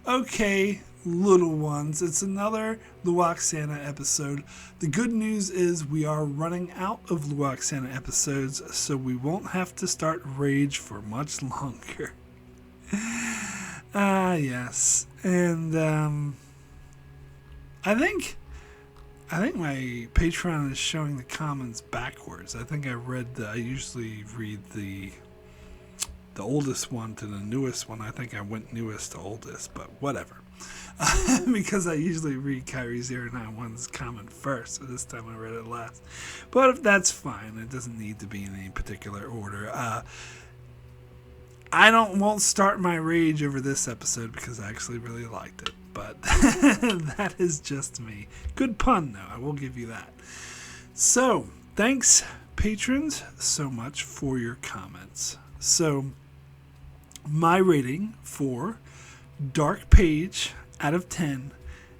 Okay, little ones, it's another Lwaxana episode. The good news is we are running out of Lwaxana episodes, so we won't have to start rage for much longer. Yes. And, I think my Patreon is showing the comments backwards. I think I usually read the oldest one to the newest one. I think I went newest to oldest, but whatever. Because I usually read Kyrie091's comment first, so this time I read it last. But that's fine. It doesn't need to be in any particular order. I won't start my rage over this episode because I actually really liked it. But that is just me. Good pun, though. I will give you that. So, thanks, patrons, so much for your comments. So, my rating for Dark Page out of 10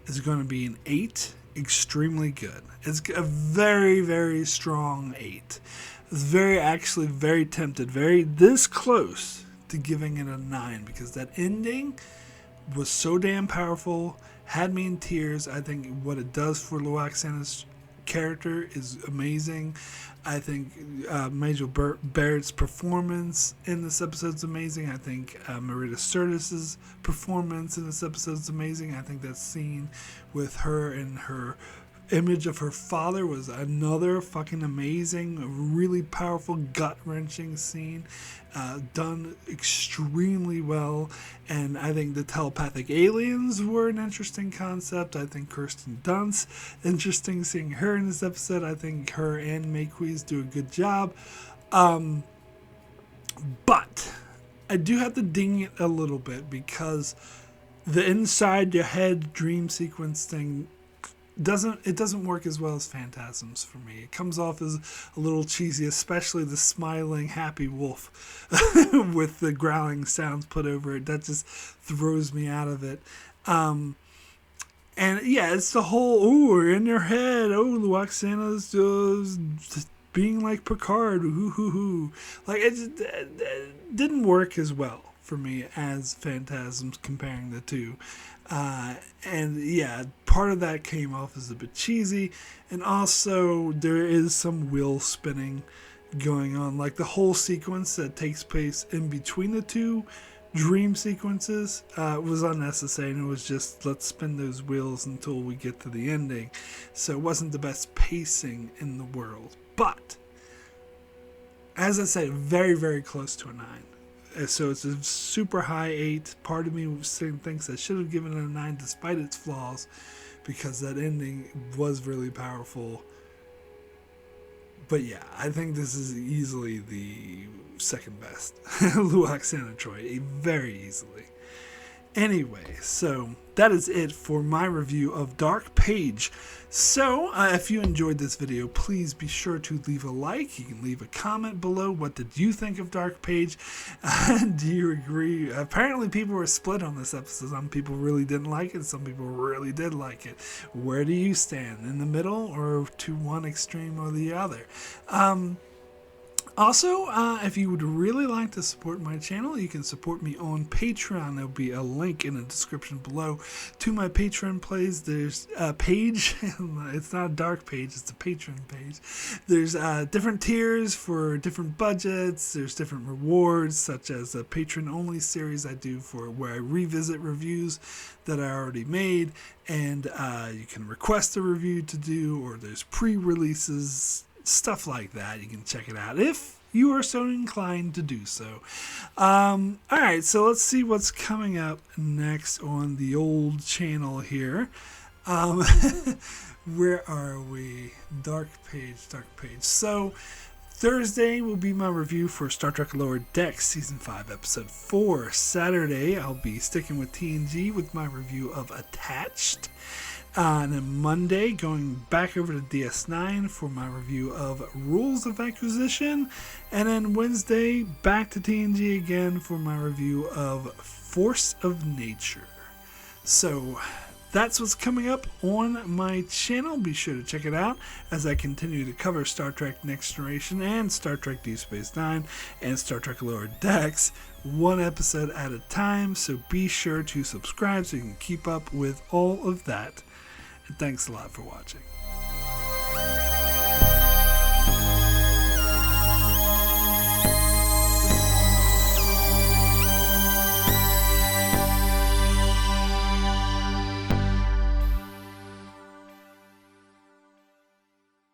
is going to be an 8. Extremely good. It's a very, very strong 8. It's very tempted. This close to giving it a 9 because that ending was so damn powerful, had me in tears. I think what it does for Lwaxana's character is amazing. I think Majel Barrett's performance in this episode is amazing. I think Marita Sirtis's performance in this episode is amazing. I think that scene with her and her image of her father was another fucking amazing, really powerful, gut-wrenching scene. Done extremely well, and I think the telepathic aliens were an interesting concept. I think Kirsten Dunst, interesting seeing her in this episode. I think her and Maquis do a good job. But I do have to ding it a little bit because the inside your head dream sequence thing doesn't work as well as Phantasms for me. It comes off as a little cheesy, especially the smiling happy wolf with the growling sounds put over it. That just throws me out of it. And yeah, it's the whole we're in your head. Lwaxana's just being like Picard. Like it didn't work as well for me as Phantasms, comparing the two. And yeah, part of that came off as a bit cheesy, and also there is some wheel spinning going on. Like the whole sequence that takes place in between the two dream sequences was unnecessary, and it was just let's spin those wheels until we get to the ending. So it wasn't the best pacing in the world, but as I said, very, very close to a 9. So it's a super high 8. Part of me thinks I should have given it a 9 despite its flaws, because that ending was really powerful. But yeah, I think this is easily the second best Lwaxana Troi, very easily. Anyway, so that is it for my review of Dark Page. So, if you enjoyed this video, please be sure to leave a like. You can leave a comment below. What did you think of Dark Page? Do you agree? Apparently, people were split on this episode. Some people really didn't like it. Some people really did like it. Where do you stand? In the middle or to one extreme or the other? Also, if you would really like to support my channel, you can support me on Patreon. There'll be a link in the description below to my Patreon plays. There's a page. It's not a dark page. It's a Patreon page. There's different tiers for different budgets. There's different rewards, such as a patron-only series I do for where I revisit reviews that I already made. And you can request a review to do, or there's pre-releases, stuff like that. You can check it out if you are so inclined to do so. Alright, so let's see what's coming up next on the old channel here. Where are we? Dark Page. So Thursday will be my review for Star Trek Lower Decks Season 5, Episode 4. Saturday, I'll be sticking with TNG with my review of Attached. And then Monday, going back over to DS9 for my review of Rules of Acquisition. And then Wednesday, back to TNG again for my review of Force of Nature. So that's what's coming up on my channel. Be sure to check it out as I continue to cover Star Trek Next Generation and Star Trek Deep Space Nine and Star Trek Lower Decks, one episode at a time. So be sure to subscribe so you can keep up with all of that. And thanks a lot for watching.